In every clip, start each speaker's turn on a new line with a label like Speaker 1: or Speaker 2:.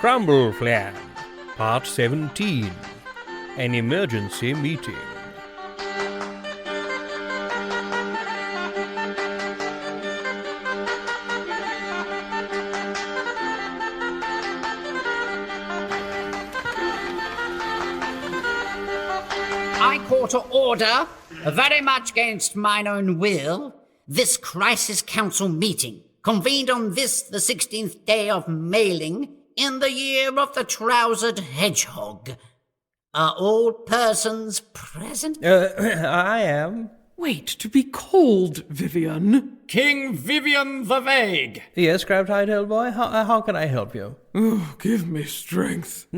Speaker 1: Crumbleflan, Part 17. An emergency meeting.
Speaker 2: I call to order, very much against mine own will, this Crisis Council meeting, convened on this, the 16th day of mailing, in the year of the trousered hedgehog. Are all persons present?
Speaker 1: I am.
Speaker 3: Wait, to be called Vivian?
Speaker 4: King Vivian the Vague.
Speaker 1: Yes, Crab-Tide Hellboy, how can I help you?
Speaker 3: Oh, give me strength.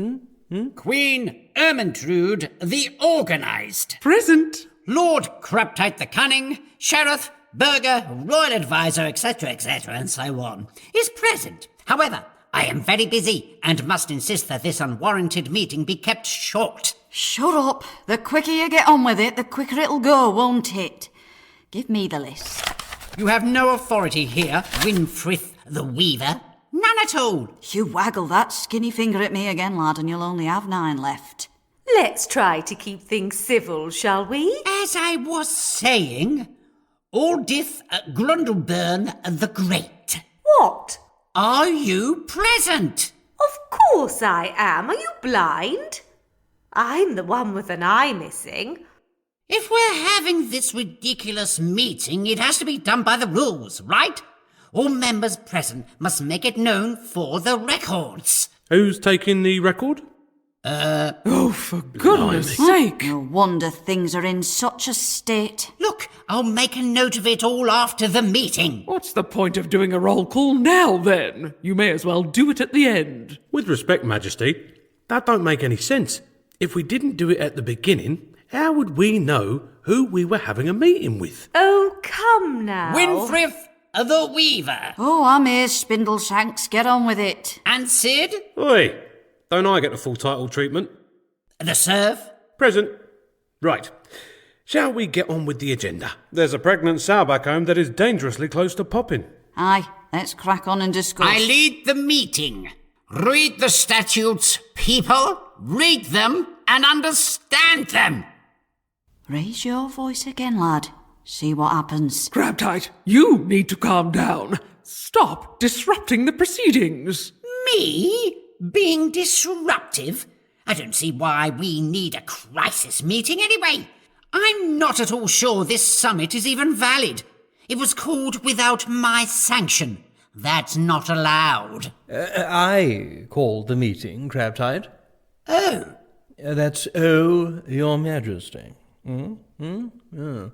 Speaker 2: Queen Ermintrude the Organised.
Speaker 3: Present.
Speaker 2: Lord Crabtite the Cunning, Sheriff, Burger, Royal Advisor, etc., and so on, is present. However, I am very busy and must insist that this unwarranted meeting be kept short.
Speaker 5: Shut up. The quicker you get on with it, the quicker it'll go, won't it? Give me the list.
Speaker 2: You have no authority here, Winfrith the Weaver. None at all.
Speaker 5: You waggle that skinny finger at me again, lad, and you'll only have 9 left.
Speaker 6: Let's try to keep things civil, shall we?
Speaker 2: As I was saying, Aldith Grundleburn the Great.
Speaker 6: What?
Speaker 2: Are you present?
Speaker 6: Of course I am. Are you blind? I'm the one with an eye missing.
Speaker 2: If we're having this ridiculous meeting, it has to be done by the rules, right? All members present must make it known for the records.
Speaker 7: Who's taking the record?
Speaker 3: Oh, for goodness sake.
Speaker 5: No wonder things are in such a state.
Speaker 2: Look, I'll make a note of it all after the meeting.
Speaker 3: What's the point of doing a roll call now, then? You may as well do it at the end.
Speaker 7: With respect, Majesty, that don't make any sense. If we didn't do it at the beginning, how would we know who we were having a meeting with?
Speaker 6: Oh, come now.
Speaker 2: Winfrith the Weaver.
Speaker 5: Oh, I'm here, Spindleshanks. Get on with it.
Speaker 2: And Sid
Speaker 7: Oi, don't I get the full title treatment?
Speaker 2: the Serf.
Speaker 7: Present. Right. Shall we get on with the agenda? There's a pregnant sow back home that is dangerously close to popping.
Speaker 5: Aye, let's crack on and discuss.
Speaker 2: I lead the meeting. Read the statutes, people. Read them and understand them.
Speaker 5: Raise your voice again, lad. See what happens.
Speaker 3: Crabtite, you need to calm down. Stop disrupting the proceedings.
Speaker 2: Me? Being disruptive? I don't see why we need a crisis meeting anyway. I'm not at all sure this summit is even valid. It was called without my sanction. That's not allowed.
Speaker 1: I called the meeting, Crab-Tide.
Speaker 2: Oh.
Speaker 1: That's Your Majesty.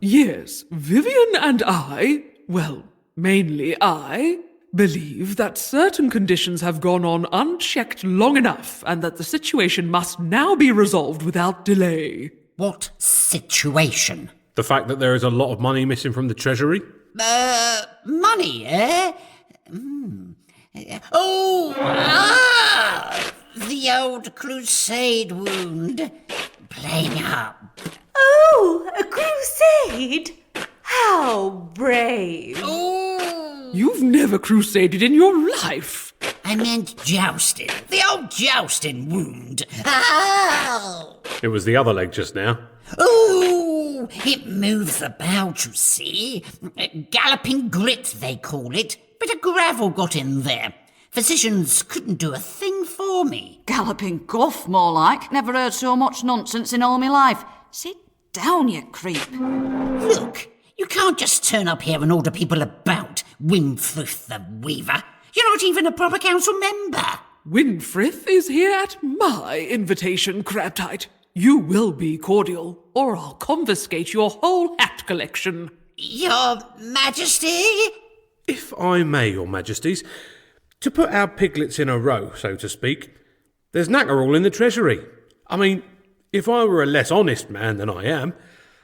Speaker 3: Yes, Vivian and I, well, mainly I, believe that certain conditions have gone on unchecked long enough and that the situation must now be resolved without delay.
Speaker 2: What situation?
Speaker 7: The fact that there is a lot of money missing from the Treasury?
Speaker 2: Money, eh? The old crusade wound. Playing up.
Speaker 6: Oh, a crusade? How brave.
Speaker 2: Ooh.
Speaker 3: You've never crusaded in your life.
Speaker 2: I meant jousting. The old jousting wound. Ow!
Speaker 7: It was the other leg just now.
Speaker 2: Ooh! It moves about, you see. Galloping grit, they call it. Bit of gravel got in there. Physicians couldn't do a thing for me.
Speaker 5: Galloping guff, more like. Never heard so much nonsense in all my life. Sit down, you creep.
Speaker 2: Look, you can't just turn up here and order people about, Winfrith the Weaver. You're not even a proper council member.
Speaker 3: Winfrith is here at my invitation, Crabtite. You will be cordial, or I'll confiscate your whole hat collection.
Speaker 2: Your Majesty?
Speaker 7: If I may, Your Majesties, to put our piglets in a row, so to speak, there's knacker all in the Treasury. I mean, if I were a less honest man than I am,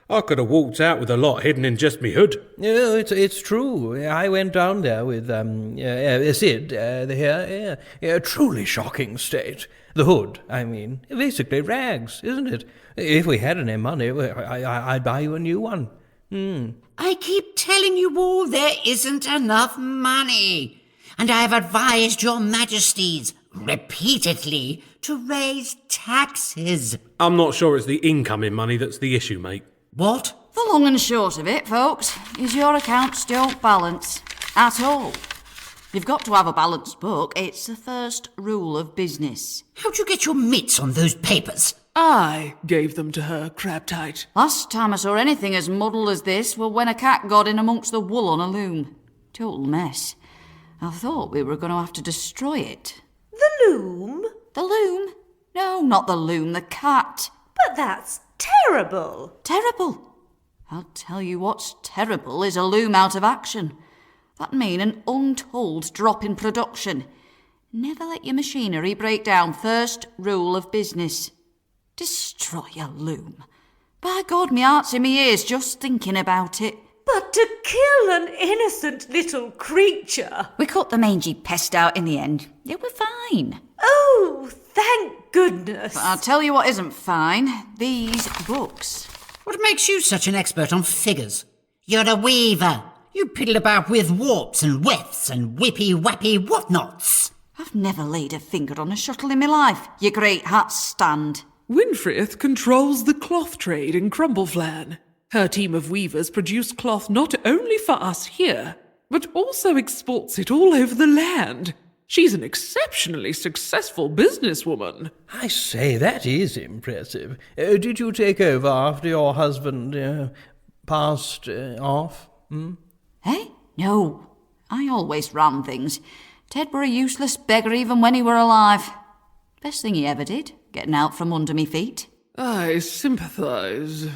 Speaker 7: I could have walked out with a lot hidden in just me hood.
Speaker 1: No, it's true. I went down there with Sid here. A truly shocking state. The hood, I mean. Basically rags, isn't it? If we had any money, I'd buy you a new one.
Speaker 2: I keep telling you all there isn't enough money. And I have advised your majesties repeatedly to raise taxes.
Speaker 7: I'm not sure it's the incoming money that's the issue, mate.
Speaker 2: What?
Speaker 5: The long and short of it, folks, is your accounts don't balance at all. You've got to have a balanced book. It's the first rule of business.
Speaker 2: How'd you get your mitts on those papers?
Speaker 3: I gave them to her, Crabtight.
Speaker 5: Last time I saw anything as muddled as this was when a cat got in amongst the wool on a loom. Total mess. I thought we were going to have to destroy it.
Speaker 6: The loom?
Speaker 5: The loom? No, not the loom, the cat.
Speaker 6: But that's terrible.
Speaker 5: Terrible. I'll tell you what's terrible is a loom out of action. That'd mean an untold drop in production. Never let your machinery break down. First rule of business. Destroy a loom. By God, me heart's in me ears just thinking about it.
Speaker 6: But to kill an innocent little creature.
Speaker 5: We cut the mangy pest out in the end. It were fine.
Speaker 6: Oh, thank goodness.
Speaker 5: But I'll tell you what isn't fine. These books.
Speaker 2: What makes you such an expert on figures? You're a weaver. You piddle about with warps and wefts and whippy-wappy whatnots.
Speaker 5: I've never laid a finger on a shuttle in my life, you great hat stand.
Speaker 3: Winfrith controls the cloth trade in Crumbleflan. Her team of weavers produce cloth not only for us here, but also exports it all over the land. She's an exceptionally successful businesswoman.
Speaker 1: I say, that is impressive. Did you take over after your husband passed off?
Speaker 5: Eh? No. I always ran things. Ted were a useless beggar even when he were alive. Best thing he ever did, getting out from under me feet.
Speaker 3: I sympathise.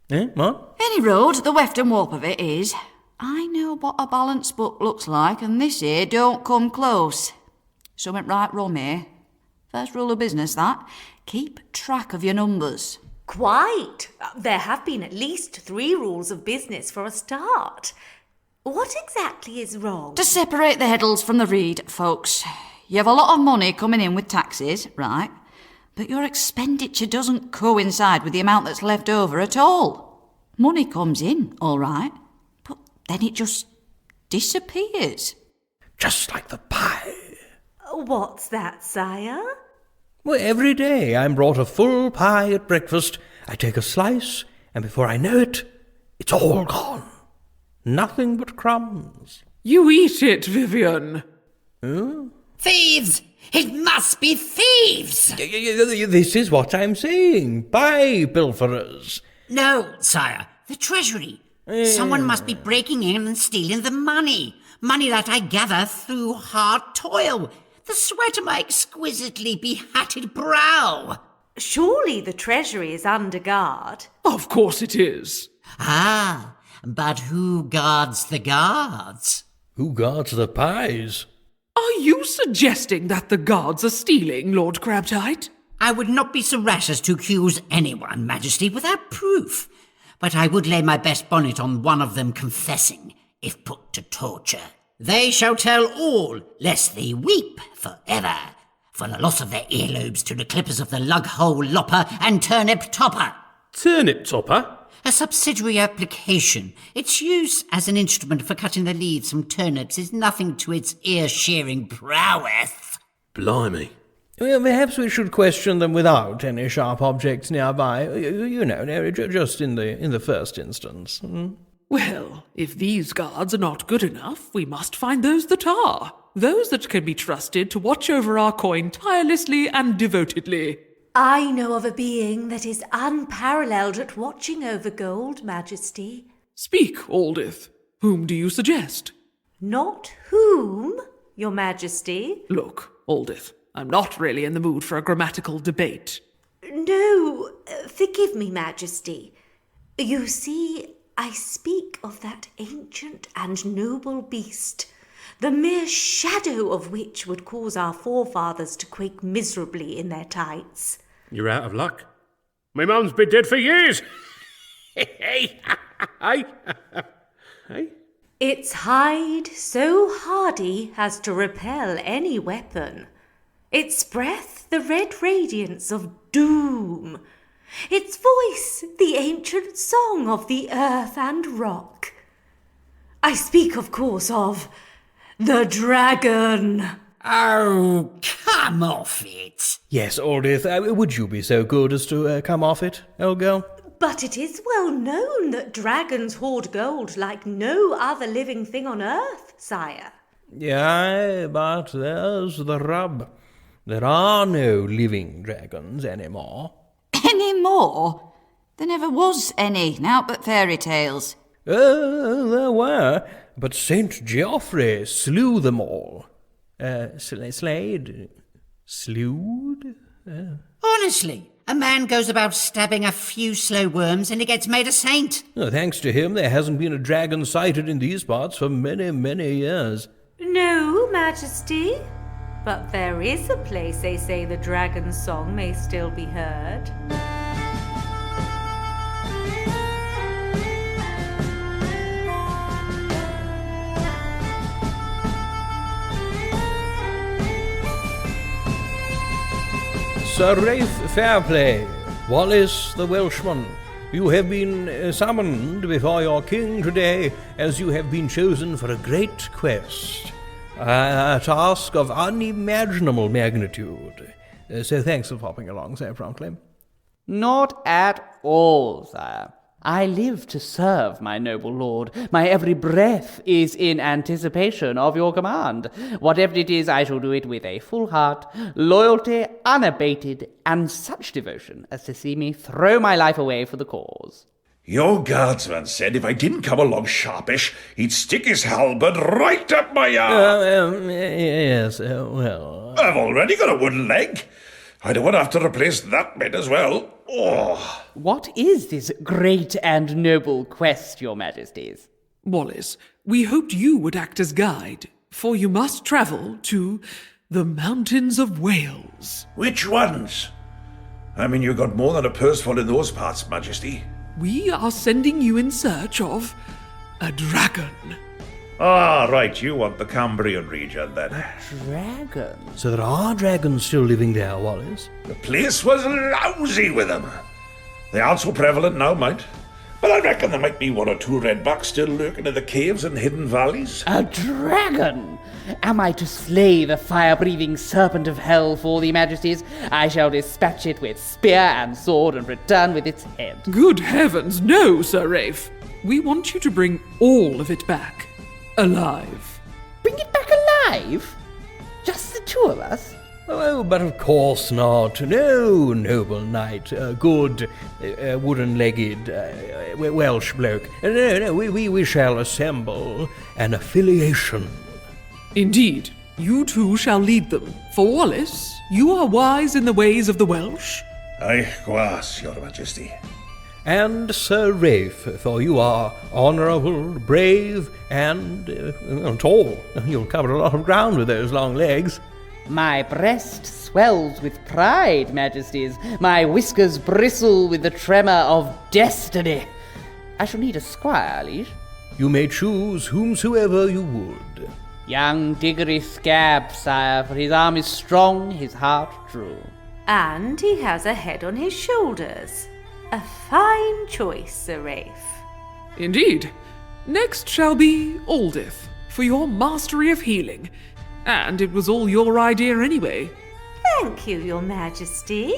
Speaker 1: What?
Speaker 5: Any road, the weft and warp of it is, I know what a balanced book looks like, and this here don't come close. Something right wrong here. First rule of business, that. Keep track of your numbers.
Speaker 6: Quite. There have been at least 3 rules of business for a start. What exactly is wrong?
Speaker 5: To separate the heddles from the reed, folks. You have a lot of money coming in with taxes, right? But your expenditure doesn't coincide with the amount that's left over at all. Money comes in, all right, but then it just disappears.
Speaker 1: Just like the pie.
Speaker 6: What's that, sire?
Speaker 1: Well, every day I'm brought a full pie at breakfast. I take a slice, and before I know it, it's all gone. Nothing but crumbs.
Speaker 3: You eat it, Vivian.
Speaker 2: Thieves! It must be thieves!
Speaker 1: This is what I'm saying. Pie pilferers.
Speaker 2: No, sire. The Treasury. Someone must be breaking in and stealing the money. Money that I gather through hard toil. The sweat of my exquisitely behatted brow.
Speaker 6: Surely the Treasury is under guard.
Speaker 3: Of course it is.
Speaker 2: Ah, but who guards the guards?
Speaker 1: Who guards the pies?
Speaker 3: Are you suggesting that the guards are stealing, Lord Crabtight?
Speaker 2: I would not be so rash as to accuse anyone, Majesty, without proof. But I would lay my best bonnet on one of them confessing, if put to torture. They shall tell all, lest they weep forever, for the loss of their earlobes to the clippers of the lug-hole lopper and turnip topper.
Speaker 7: Turnip topper?
Speaker 2: A subsidiary application. Its use as an instrument for cutting the leaves from turnips is nothing to its ear-shearing prowess.
Speaker 7: Blimey.
Speaker 1: Well, perhaps we should question them without any sharp objects nearby. You know, just in the first instance.
Speaker 3: Well, if these guards are not good enough, we must find those that are. Those that can be trusted to watch over our coin tirelessly and devotedly.
Speaker 6: I know of a being that is unparalleled at watching over gold, Majesty.
Speaker 3: Speak, Aldith. Whom do you suggest?
Speaker 6: Not whom, Your Majesty.
Speaker 3: Look, Aldith, I'm not really in the mood for a grammatical debate.
Speaker 6: No, forgive me, Majesty. You see, I speak of that ancient and noble beast, the mere shadow of which would cause our forefathers to quake miserably in their tights.
Speaker 7: You're out of luck. My mum's been dead for years. Hey.
Speaker 6: Its hide so hardy as to repel any weapon. Its breath the red radiance of doom. Its voice the ancient song of the earth and rock. I speak, of course, of the dragon.
Speaker 2: Oh, come off it.
Speaker 1: Yes, Aldith, would you be so good as to come off it, old girl?
Speaker 6: But it is well known that dragons hoard gold like no other living thing on earth, sire.
Speaker 1: Yeah, but there's the rub. There are no living dragons anymore.
Speaker 5: Any more? There never was any, now but fairy tales.
Speaker 1: There were, but St. Geoffrey slew them all. Slewed?
Speaker 2: Honestly, a man goes about stabbing a few slow worms and he gets made a saint.
Speaker 1: Thanks to him, there hasn't been a dragon sighted in these parts for many, many years.
Speaker 6: No, Majesty. But there is a place they say the dragon's song may still be heard.
Speaker 1: Sir Rafe Fairplay, Wallace the Welshman, you have been summoned before your king today as you have been chosen for a great quest. A task of unimaginable magnitude. So thanks for popping along so promptly.
Speaker 8: Not at all, sire. I live to serve my noble lord. My every breath is in anticipation of your command. Whatever it is, I shall do it with a full heart, loyalty unabated, and such devotion as to see me throw my life away for the cause.
Speaker 9: Your guardsman said if I didn't come along sharpish, he'd stick his halberd right up my arm.
Speaker 1: Yes, well...
Speaker 9: I've already got a wooden leg. I don't want to have to replace that bit as well. Oh.
Speaker 8: What is this great and noble quest, your majesties?
Speaker 3: Wallace, we hoped you would act as guide, for you must travel to the mountains of Wales.
Speaker 9: Which ones? I mean, you got more than a purse full in those parts, Majesty.
Speaker 3: We are sending you in search of a dragon.
Speaker 9: Ah, right, you want the Cambrian region, then.
Speaker 8: Dragon?
Speaker 1: So there are dragons still living there, Wallace?
Speaker 9: The place was lousy with them. They aren't so prevalent now, mind. But I reckon there might be one or two redbacks still lurking in the caves and hidden valleys.
Speaker 8: A dragon? Am I to slay the fire-breathing serpent of hell for the majesties? I shall dispatch it with spear and sword and return with its head.
Speaker 3: Good heavens, no, Sir Rafe. We want you to bring all of it back. Alive.
Speaker 8: Bring it back alive? Just the two of us?
Speaker 1: Oh, but of course not. No, noble knight, good, wooden-legged, Welsh bloke. No, we shall assemble an affiliation.
Speaker 3: Indeed, you two shall lead them. For Wallace, you are wise in the ways of the Welsh.
Speaker 9: Aye, gwas, your majesty.
Speaker 1: And Sir Rafe, for you are honourable, brave, and tall. You'll cover a lot of ground with those long legs.
Speaker 8: My breast swells with pride, majesties. My whiskers bristle with the tremor of destiny. I shall need a squire, liege.
Speaker 1: You may choose whomsoever you would.
Speaker 8: Young Diggory Scab, sire, for his arm is strong, his heart true.
Speaker 6: And he has a head on his shoulders. A fine choice, Sir Rafe.
Speaker 3: Indeed. Next shall be Aldith, for your mastery of healing. And it was all your idea anyway.
Speaker 6: Thank you, your majesty.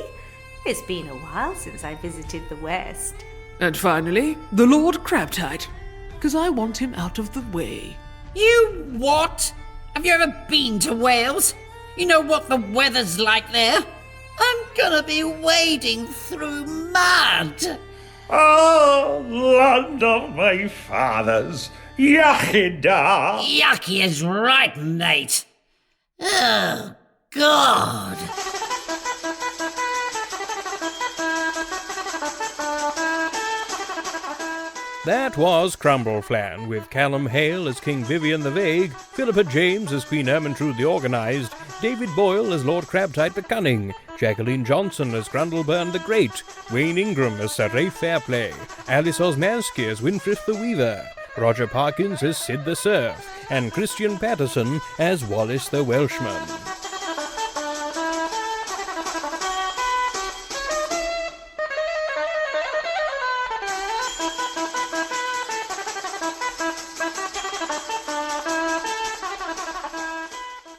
Speaker 6: It's been a while since I visited the West.
Speaker 3: And finally, the Lord Crabtite, because I want him out of the way.
Speaker 2: You what? Have you ever been to Wales? You know what the weather's like there? I'm gonna be wading through mud.
Speaker 9: Oh, land of my fathers, Yachida!
Speaker 2: Yucky is right, Nate. Oh, God.
Speaker 1: That was Crumbleflan, with Callum Hale as King Vivian the Vague, Philippa James as Queen Ermintrude the Organised, David Boyle as Lord Crabtite the Cunning, Jacqueline Johnson as Grundleburn the Great, Wayne Ingram as Sir Rafe Fairplay, Alice Osmanski as Winfrith the Weaver, Roger Parkins as Sid the Serf, and Christian Patterson as Wallace the Welshman.